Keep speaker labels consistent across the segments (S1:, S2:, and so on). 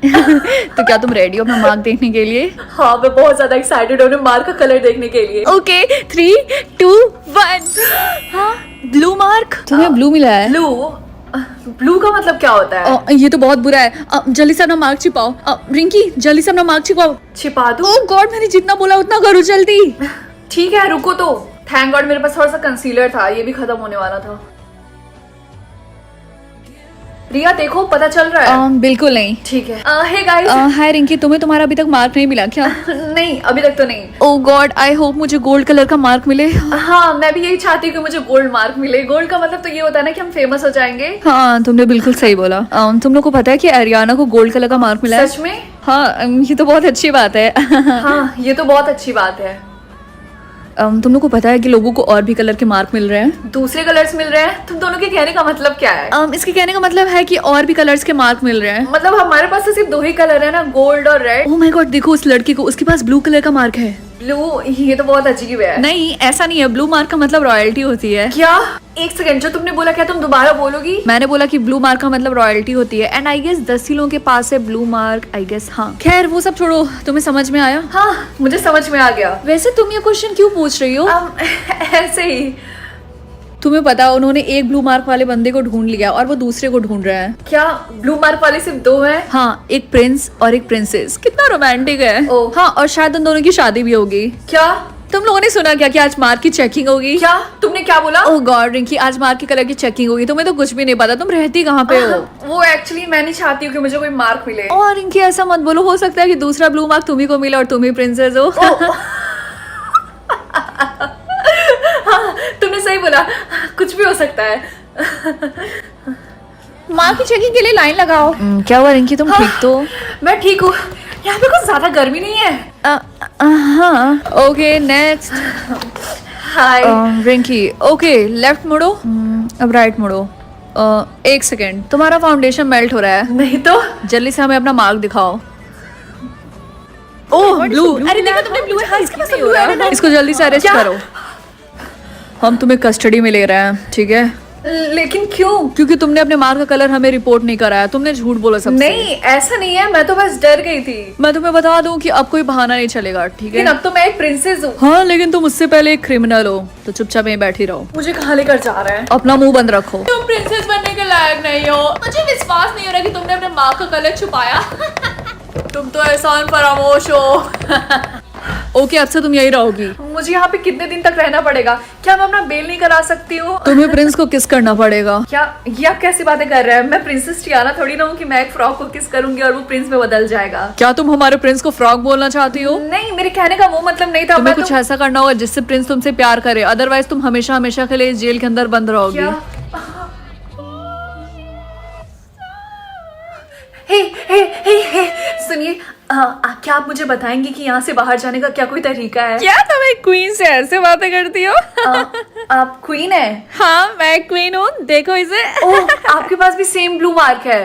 S1: तो क्या तुम रेडी हो अपना मार्क देखने के लिए?
S2: हाँ, मैं बहुत ज्यादा एक्साइटेड हूँ मार्क का कलर देखने के लिए।
S1: ओके 3, 2, 1। हाँ, ब्लू मार्क। तुम्हें ब्लू मिला है?
S2: ब्लू का मतलब क्या होता है?
S1: ये तो बहुत बुरा है। जल्दी से अपना मार्क छिपाओ। रिंकी जल्दी से अपना मार्क छिपाओ।
S2: छिपा दूँ?
S1: ओह गॉड, मैंने जितना बोला उतना करो जल्दी।
S2: ठीक है, रुको तो। थैंक गॉड मेरे पास थोड़ा सा कंसीलर था, ये भी खत्म होने वाला था। रिया देखो, पता चल रहा है?
S1: बिल्कुल नहीं।
S2: ठीक है। Hey guys.
S1: हाय रिंकी, तुम्हें तुम्हारा अभी तक मार्क नहीं मिला क्या?
S2: नहीं, अभी तक तो नहीं।
S1: ओह गॉड, आई होप मुझे गोल्ड कलर का मार्क मिले।
S2: हाँ, मैं भी यही चाहती हूँ कि मुझे गोल्ड मार्क मिले। गोल्ड का मतलब तो ये होता है ना कि हम फेमस हो जाएंगे।
S1: हाँ, तुमने बिल्कुल सही बोला। तुम लोग को पता है कि अरियाना को गोल्ड कलर का मार्क मिला है?
S2: सच में?
S1: हाँ, ये तो बहुत अच्छी बात है।
S2: हाँ, ये तो बहुत अच्छी बात है।
S1: तुम लोग को पता है कि लोगों को और भी कलर के मार्क मिल रहे हैं?
S2: दूसरे कलर्स मिल रहे हैं? तुम दोनों के कहने का मतलब क्या है?
S1: इसके कहने का मतलब है कि और भी कलर्स के मार्क मिल रहे हैं।
S2: मतलब हमारे पास तो सिर्फ दो ही कलर है ना, गोल्ड और रेड।
S1: ओह माय गॉड, देखो उस लड़की को, उसके पास ब्लू कलर का मार्क है।
S2: ब्लू? ये तो बहुत अजीब है।
S1: नहीं, ऐसा नहीं है। ब्लू मार्क का मतलब रॉयल्टी होती है।
S2: क्या? एक सेकंड, जो तुमने बोला क्या तुम दोबारा बोलोगी?
S1: मैंने बोला कि ब्लू मार्क का मतलब रॉयल्टी होती है। एंड आई गेस 10 ही लोगों के पास है ब्लू मार्क, आई गेस। हाँ खैर, वो सब छोड़ो। तुम्हें समझ में आया?
S2: हाँ, मुझे समझ में आ गया।
S1: वैसे तुम ये क्वेश्चन क्यों पूछ रही हो?
S2: ऐसे ही।
S1: तुम्हें पता, उन्होंने एक ब्लू मार्क वाले बंदे को ढूंढ लिया और वो दूसरे को ढूंढ रहे हैं।
S2: क्या ब्लू मार्क वाले सिर्फ दो हैं?
S1: हाँ, एक प्रिंस और एक प्रिंसेस। कितना रोमांटिक है।
S2: ओह।
S1: हाँ, और शायद उन दोनों की शादी भी होगी।
S2: क्या?
S1: तुम लोगों ने सुना क्या कि आज मार्क की चेकिंग होगी?
S2: क्या? तुमने क्या बोला?
S1: ओह गॉड रिंकी, आज मार्क की कलर की चेकिंग होगी। तुम्हें तो कुछ भी नहीं पता। तुम रहती कहाँ पे हो?
S2: वो एक्चुअली मैं नहीं चाहती हूँ कि मुझे कोई मार्क मिले।
S1: और रिंकी ऐसा मत बोलो, हो सकता है कि दूसरा ब्लू मार्क तुम्ही को मिला और तुम ही प्रिंसेस हो।
S2: हाँ, तुमने सही बोला, कुछ भी हो सकता है।
S1: मार्क की चेकिंग के लिए लाइन लगाओ। क्या हुआ रिंकी, तुम ठीक तो?
S2: मैं ठीक हूँ। यहाँ पे कुछ ज्यादा गर्मी नहीं है।
S1: हाँ okay, next.
S2: Hi.
S1: Rinki okay, left मुड़ो। अब राइट मुड़ो। एक सेकेंड, तुम्हारा फाउंडेशन मेल्ट हो रहा है।
S2: नहीं तो।
S1: जल्दी से हमें अपना मार्क दिखाओ। ओह ब्लू, अरे देखो तुमने ब्लू है। इसके पास ब्लू है। इसको जल्दी से अरेस्ट करो। हम तुम्हें कस्टडी में ले रहे हैं, ठीक है?
S2: लेकिन क्यों?
S1: क्योंकि तुमने अपने मार्क का कलर हमें रिपोर्ट नहीं कराया। तुमने झूठ बोला सबसे।
S2: नहीं, ऐसा नहीं है, मैं तो बस डर गई थी।
S1: मैं तुम्हें बता दूं कि अब कोई बहाना नहीं चलेगा, ठीक है?
S2: लेकिन अब तो मैं एक प्रिंसेस हूँ।
S1: हाँ, लेकिन तुम उससे पहले एक क्रिमिनल हो, तो चुपचाप यहीं बैठी रहो।
S2: मुझे कहाँ लेकर जा रहा है?
S1: अपना मुंह बंद रखो।
S2: तुम प्रिंसेस बनने के लायक नहीं हो।
S1: मुझे विश्वास नहीं हो रहा कि तुमने अपने मार्क का कलर छुपाया। तुम तो एहसान फरामोश हो। ओके, अब से तुम यही रहोगी।
S2: मुझे यहाँ पे कितने दिन तक रहना पड़ेगा? क्या मैं अपना बेल नहीं करा सकती हूँ?
S1: तुम्हें प्रिंस को किस करना पड़ेगा।
S2: क्या ये आप कैसी बातें कर रहे हैं? मैं प्रिंसेस टियाना थोड़ी ना हूँ कि मैं एक फ्रॉक को किस करूंगी और वो प्रिंस में बदल जाएगा।
S1: क्या तुम हमारे प्रिंस को फ्रॉक बोलना चाहती हो?
S2: नहीं, मेरे कहने का वो मतलब नहीं था।
S1: तुम्हें कुछ ऐसा करना होगा जिससे प्रिंस तुमसे प्यार करे, अदरवाइज तुम हमेशा हमेशा के लिए जेल के अंदर बंद रहोगी।
S2: क्या? हे हे हे हे सुनिए, क्या आप मुझे बताएंगे कि यहाँ से बाहर जाने का क्या कोई तरीका है?
S1: क्या तुम एक क्वीन से ऐसे बातें करती हो?
S2: आप क्वीन है?
S1: हाँ, मैं क्वीन हूँ, देखो इसे।
S2: ओह, आपके पास भी सेम ब्लू मार्क है।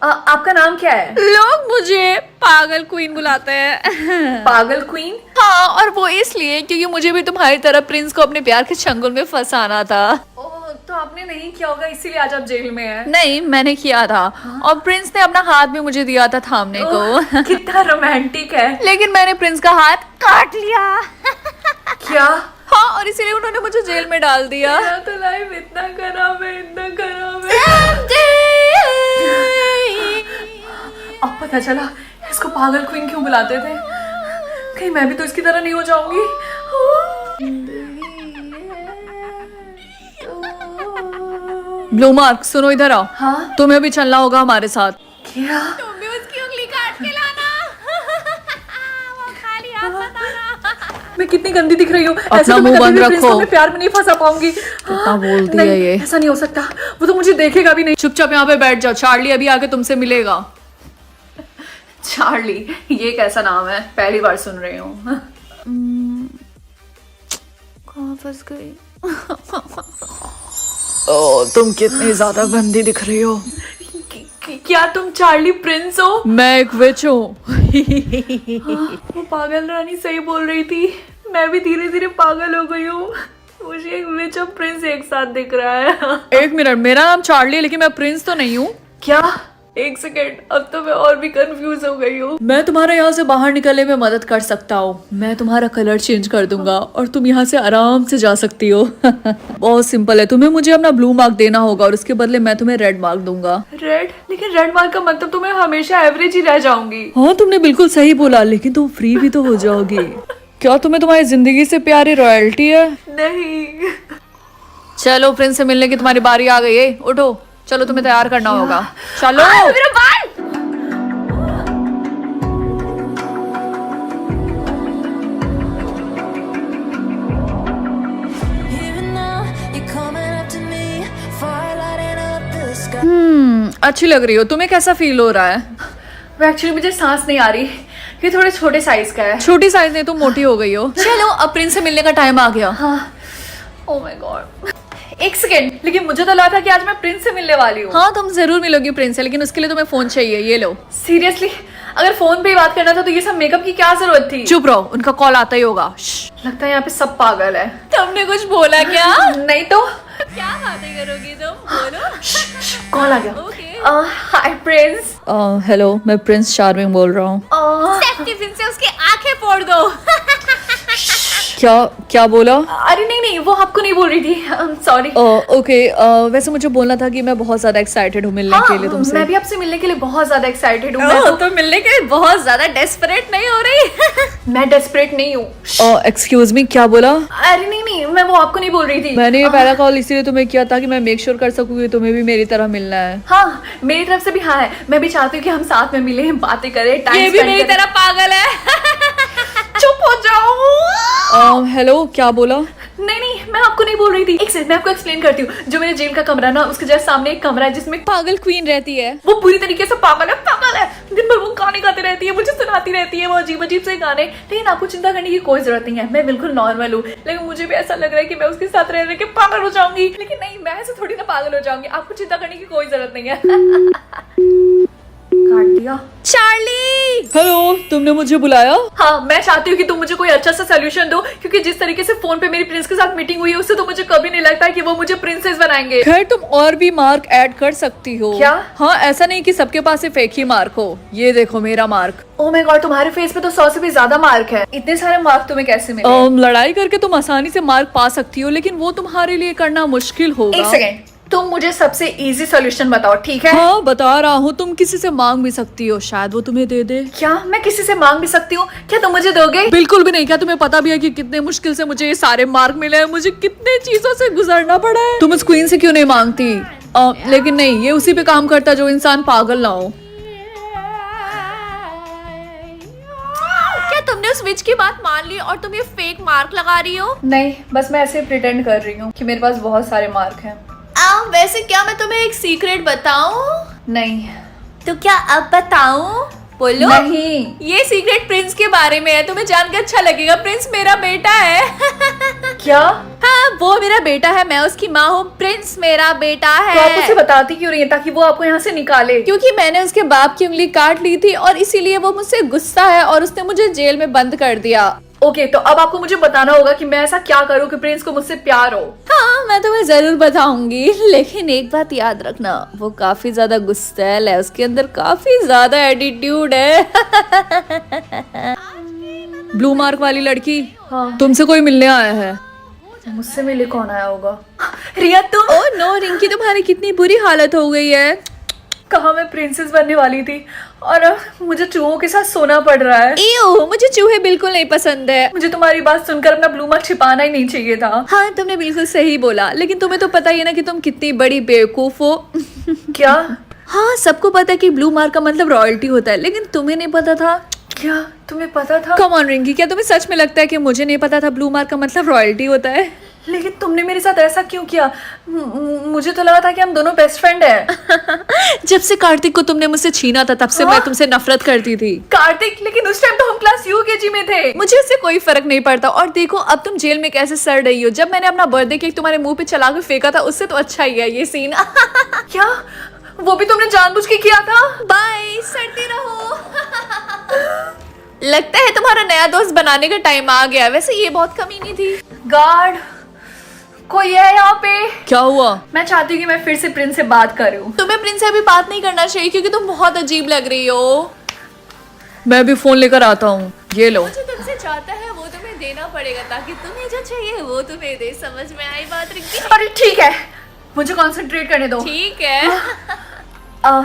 S2: आपका नाम क्या है?
S1: लोग मुझे पागल क्वीन बुलाते हैं।
S2: पागल क्वीन?
S1: हाँ, और वो इसलिए क्योंकि मुझे भी तुम्हारी तरह प्रिंस को अपने प्यार के चंगुल में फंसाना था।
S2: तो आपने नहीं किया होगा, इसीलिए आज आप जेल में हैं।
S1: नहीं, मैंने किया था। और प्रिंस ने अपना हाथ भी मुझे दिया था थामने को।
S2: कितना रोमांटिक है।
S1: लेकिन मैंने प्रिंस का हाथ काट लिया।
S2: क्या?
S1: हाँ, और इसीलिए उन्होंने मुझे जेल में डाल दिया।
S2: मेरा तो लाइफ इतना खराब है, इतना खराब है। अब पता चला इसको पागल क्वीन क्यों बुलाते थे। कहीं मैं भी तो इसकी तरह नहीं हो जाऊंगी।
S1: ब्लू मार्क, सुनो इधर आओ।
S2: हाँ?
S1: तुम्हें भी चलना होगा हमारे साथ।
S2: क्या?
S1: तुम भी उसकी उंगली काट के लाना। वो खाली हाथ मत आना।
S2: मैं कितनी गंदी दिख रही हूँ।
S1: अपना मुंह बंद रखो।
S2: मैं प्यार में नहीं फंसा पाऊंगी।
S1: कितना बोलती
S2: नहीं,
S1: है ये।
S2: ऐसा नहीं हो सकता। वो तो मुझे देखेगा भी नहीं।
S1: चुपचाप यहाँ पे बैठ जाओ, चार्ली अभी आके तुमसे मिलेगा।
S2: चार्ली? ये कैसा नाम है? पहली बार सुन रही हूँ।
S1: कहाँ फंस गई? ओ, तुम कितनी ज्यादा गंदी दिख रही हो।
S2: क्या तुम चार्ली प्रिंस हो?
S1: मैं एक विच हूँ।
S2: वो पागल रानी सही बोल रही थी। मैं भी धीरे धीरे पागल हो गई हूँ। मुझे एक विच और प्रिंस एक साथ दिख रहा है।
S1: एक मिनट, मेरा नाम चार्ली है लेकिन मैं प्रिंस तो नहीं हूँ।
S2: क्या? एक सेकेंड, अब तो मैं और भी कंफ्यूज हो गई हूँ।
S1: मैं तुम्हारा यहाँ से बाहर निकलने में मदद कर सकता हूँ। मैं तुम्हारा कलर चेंज कर दूंगा और तुम यहाँ से आराम से जा सकती हो। बहुत सिंपल है, तुम्हें मुझे अपना ब्लू मार्क देना होगा और उसके बदले मैं तुम्हें रेड मार्क दूंगा।
S2: रेड? लेकिन रेड मार्क का मतलब तो मैं हमेशा एवरेज ही रह जाऊंगी।
S1: हाँ तुमने बिल्कुल सही बोला, लेकिन तुम फ्री भी तो हो जाओगी। क्या तुम्हें तुम्हारी जिंदगी से प्यारी रॉयल्टी है?
S2: नहीं।
S1: चलो, प्रिंस से मिलने की तुम्हारी बारी आ गई है, उठो। चलो तुम्हें तैयार करना होगा, चलो।
S2: मेरा बाल!
S1: अच्छी लग रही हो। तुम्हें कैसा फील हो रहा है?
S2: एक्चुअली मुझे सांस नहीं आ रही, ये थोड़े छोटे साइज का है।
S1: छोटी साइज नहीं, तुम मोटी हो गई हो। चलो, अब प्रिंस से मिलने का टाइम आ गया।
S2: हाँ। Oh my God. एक सेकेंड, लेकिन मुझे तो लगा था कि आज मैं प्रिंस से मिलने वाली हूँ।
S1: हाँ तुम जरूर मिलोगी प्रिंस से, लेकिन उसके लिए तुम्हें फोन चाहिए। ये लो।
S2: सीरियसली? अगर फोन पे ही बात करना था तो ये सब मेकअप की क्या जरूरत थी?
S1: चुप रहो, उनका कॉल आता ही होगा।
S2: लगता है यहाँ पे सब पागल है।
S1: तुमने कुछ बोला क्या?
S2: नहीं तो
S1: क्या बातें करोगी तुम? बोलो।
S2: कॉल आ गया। Hi Prince.
S1: हेलो, मैं प्रिंस चार्मिंग बोल रहा हूँ।
S2: सेफ्टी
S1: पिन से उसकी आंखें फोड़ दो। क्या बोला?
S2: अरे नहीं, वो आपको नहीं बोल रही थी। सॉरी।
S1: ओके, वैसे मुझे बोलना था कि मैं बहुत ज्यादा एक्साइटेड हूँ मिलने के लिए तुमसे।
S2: मैं भी आपसे मिलने के लिए बहुत ज्यादा एक्साइटेड हूँ।
S1: तो मिलने के लिए बहुत ज्यादा डेस्परेट नहीं हो रही?
S2: मैं डेस्परेट नहीं हूँ।
S1: एक्सक्यूज मी, क्या बोला?
S2: अरे नहीं, मैं वो आपको नहीं बोल रही थी।
S1: मैंने ये पहला कॉल इसीलिए तुम्हें किया था कि मैं मेक श्योर कर सकूँ कि तुम्हें भी मेरी तरह मिलना है।
S2: हाँ, मेरी तरफ से भी हाँ है। मैं भी चाहती हूँ कि हम साथ में मिले, बातें करें, टाइम
S1: ये भी मेरी तरह पागल है।
S2: चुप हो जाओ।
S1: हेलो, क्या बोला?
S2: नहीं, मैं आपको नहीं बोल रही थी। एक सेकंड, मैं आपको एक्सप्लेन करती हूँ। जो मेरे जेल का कमरा ना, उसके जस्ट सामने एक कमरा है जिसमें
S1: पागल क्वीन रहती है।
S2: वो पूरी तरीके से पागल है। दिन भर वो गाने गाती रहती है, मुझे सुनाती रहती है वो अजीब अजीब से गाने। लेकिन आपको चिंता करने की कोई जरूरत नहीं है, मैं बिल्कुल नॉर्मल हूँ। लेकिन मुझे भी ऐसा लग रहा है कि मैं उसके साथ रह के पागल हो जाऊंगी। लेकिन नहीं, मैं ऐसे थोड़ी ना पागल हो जाऊंगी। आपको चिंता करने की कोई जरूरत नहीं है। काट दिया।
S1: चार्ली, हेलो, तुमने मुझे बुलाया?
S2: हाँ, मैं चाहती हूँ कि तुम मुझे कोई अच्छा सा सोल्यूशन दो, क्योंकि जिस तरीके से फोन पे मेरी प्रिंस के साथ मीटिंग हुई है, उससे तो मुझे कभी नहीं लगता कि वो मुझे प्रिंसेस बनाएंगे।
S1: खैर, तुम और भी मार्क ऐड कर सकती हो।
S2: क्या?
S1: हाँ, ऐसा नहीं कि सबके पास सिर्फ एक ही मार्क हो। ये देखो मेरा मार्क।
S2: ओह माय गॉड, तुम्हारे फेस पे तो 100 से भी ज्यादा मार्क है। इतने सारे मार्क तुम्हें कैसे मिले?
S1: लड़ाई करके तुम आसानी से मार्क पा सकती हो, लेकिन वो तुम्हारे लिए करना मुश्किल होगा।
S2: एक सेकेंड, तुम मुझे सबसे इजी सोल्यूशन बताओ, ठीक है?
S1: हाँ, बता रहा हूँ। तुम किसी से मांग भी सकती हो, शायद वो तुम्हें दे दे।
S2: क्या मैं किसी से मांग भी सकती हूँ? क्या तुम मुझे दोगे?
S1: बिल्कुल भी नहीं। क्या तुम्हें पता भी है कि कितने मुश्किल से मुझे ये सारे मार्क मिले हैं? मुझे कितने चीजों से गुजरना पड़ा है। तुम उस क्वीन से क्यों नहीं मांगती? लेकिन नहीं, ये उसी पे काम करता जो इंसान पागल ना हो।
S3: क्या तुमने उस विच की बात मान ली और तुम ये फेक मार्क लगा रही हो?
S2: नहीं, बस मैं ऐसे प्रिटेंड कर रही हूँ कि मेरे पास बहुत सारे मार्क हैं।
S3: वैसे क्या मैं तुम्हें एक सीक्रेट बताऊं?
S2: नहीं।
S3: तो क्या अब बताऊं? बोलो।
S2: नहीं।
S3: ये सीक्रेट प्रिंस के बारे में है, तुम्हें जानकर अच्छा लगेगा। प्रिंस मेरा बेटा है।
S2: क्या?
S3: हाँ, वो मेरा बेटा है, मैं उसकी माँ हूँ। प्रिंस मेरा बेटा है।
S2: तो आप उसे बताती क्यों रही है ताकि वो आपको यहाँ से निकाले?
S3: क्योंकि मैंने उसके बाप की उंगली काट ली थी और इसीलिए वो मुझसे गुस्सा है और उसने मुझे जेल में बंद कर दिया।
S2: ओके, तो अब आपको मुझे बताना होगा कि मैं ऐसा क्या करूँ कि प्रिंस को मुझसे प्यार हो।
S3: हाँ, मैं तुम्हें जरूर बताऊंगी, लेकिन एक बात याद रखना, वो काफी ज्यादा गुस्सैल है, उसके अंदर काफी ज्यादा एटीट्यूड है।
S1: ब्लू मार्क वाली लड़की,
S2: हाँ।
S1: तुमसे कोई मिलने आया है।
S2: मुझसे मिले कौन आया होगा? रिया तुम?
S3: ओह नो रिंकी, तुम्हारी कितनी बुरी हालत हो गई है।
S2: कहा मैं प्रिंसेस बनने वाली थी और मुझे चूहों के साथ सोना पड़ रहा है।
S3: एओ, मुझे चूहे बिल्कुल नहीं पसंद है।
S2: मुझे तुम्हारी बात सुनकर अपना ब्लू मार्क छिपाना ही नहीं चाहिए था।
S3: हाँ, तुमने बिल्कुल सही बोला, लेकिन तुम्हें तो पता ही है ना कि तुम कितनी बड़ी बेवकूफ हो।
S2: क्या?
S3: हाँ, सबको पता है कि ब्लू मार्क का मतलब रॉयल्टी होता है, लेकिन तुम्हें नहीं पता था।
S2: क्या तुम्हें पता था?
S1: कम ऑन रिंकी, क्या तुम्हें सच में लगता है कि मुझे नहीं पता था ब्लू मार्क का मतलब रॉयल्टी होता है?
S2: लेकिन तुमने मेरे साथ ऐसा क्यों किया? मुझे तो लगा था कि हम दोनों बेस्ट फ्रेंड हैं।
S1: जब से कार्तिक को तुमने मुझसे छीना था तब से मैं तुमसे नफरत करती थी।
S2: कार्तिक? लेकिन उस टाइम तो हम क्लास यूकेजी में थे।
S1: मुझे इससे कोई फर्क नहीं पड़ता। और देखो अब तुम जेल में कैसे सड़ रही हो। जब मैंने अपना बर्थडे केक तुम्हारे मुंह पे चला के फेंका था, उससे तो अच्छा ही है ये सीन।
S2: क्या? वो भी तुमने जानबूझ के किया था?
S3: बाय, सड़ती रहो। लगता है तुम्हारा नया दोस्त बनाने का टाइम आ गया। वैसे ये बहुत कमीनी थी।
S2: गार्ड, कोई है यहाँ पे?
S1: क्या हुआ?
S2: मैं चाहती हूँ कि मैं फिर से प्रिंस से बात करूँ।
S3: तुम्हें प्रिंस से अभी बात नहीं करना चाहिए क्योंकि तुम बहुत अजीब लग रही हो।
S1: मैं भी फोन लेकर आता हूँ, ये लो।
S3: जो तुमसे चाहता है वो तुम्हें देना पड़ेगा ताकि तुम्हें जो चाहिए वो तुम्हें दे। समझ में आई बात रिंकी?
S2: अरे ठीक है, मुझे कंसंट्रेट करने दो।
S3: ठीक है।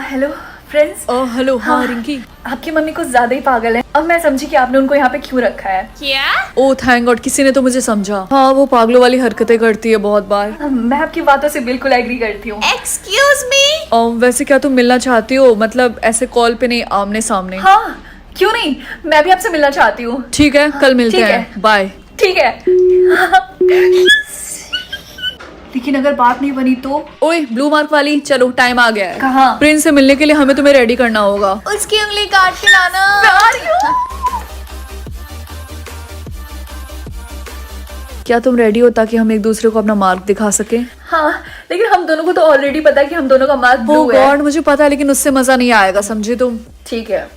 S2: Hello friends.
S1: हेलो। हाँ रिंकी।
S2: आपकी मम्मी कुछ ज्यादा ही पागल है। अब मैं समझी कि आपने उनको यहाँ पे क्यों रखा है।
S3: क्या?
S1: ओ थैंक गॉड, किसी ने तो मुझे समझा। हाँ वो पागलों वाली हरकतें करती है बहुत बार।
S2: मैं आपकी बातों से बिल्कुल एग्री करती हूँ।
S3: Excuse me.
S1: वैसे क्या तुम मिलना चाहती हो? मतलब ऐसे कॉल पे नहीं, आमने सामने।
S2: हाँ क्यों नहीं, मैं भी आपसे मिलना चाहती हूँ।
S1: ठीक है, कल मिलते
S2: ठीक
S1: हैं।
S2: है।
S1: बाय।
S2: ठीक है। लेकिन अगर बात नहीं बनी तो?
S1: ओए ब्लू मार्क वाली, चलो टाइम आ गया है।
S2: कहाँ?
S1: प्रिंस से मिलने के लिए हमें तुम्हें रेडी करना होगा।
S3: उसकी उंगली काट के लाना।
S2: मैं आ रही हूँ।
S1: क्या तुम रेडी हो ताकि हम एक दूसरे को अपना मार्क दिखा सके?
S2: हाँ लेकिन हम दोनों को तो ऑलरेडी पता है कि हम दोनों का मार्क
S1: ओ
S2: ब्लू है।
S1: गॉड, मुझे पता है लेकिन उससे मजा नहीं आएगा, समझे तुम?
S2: ठीक है।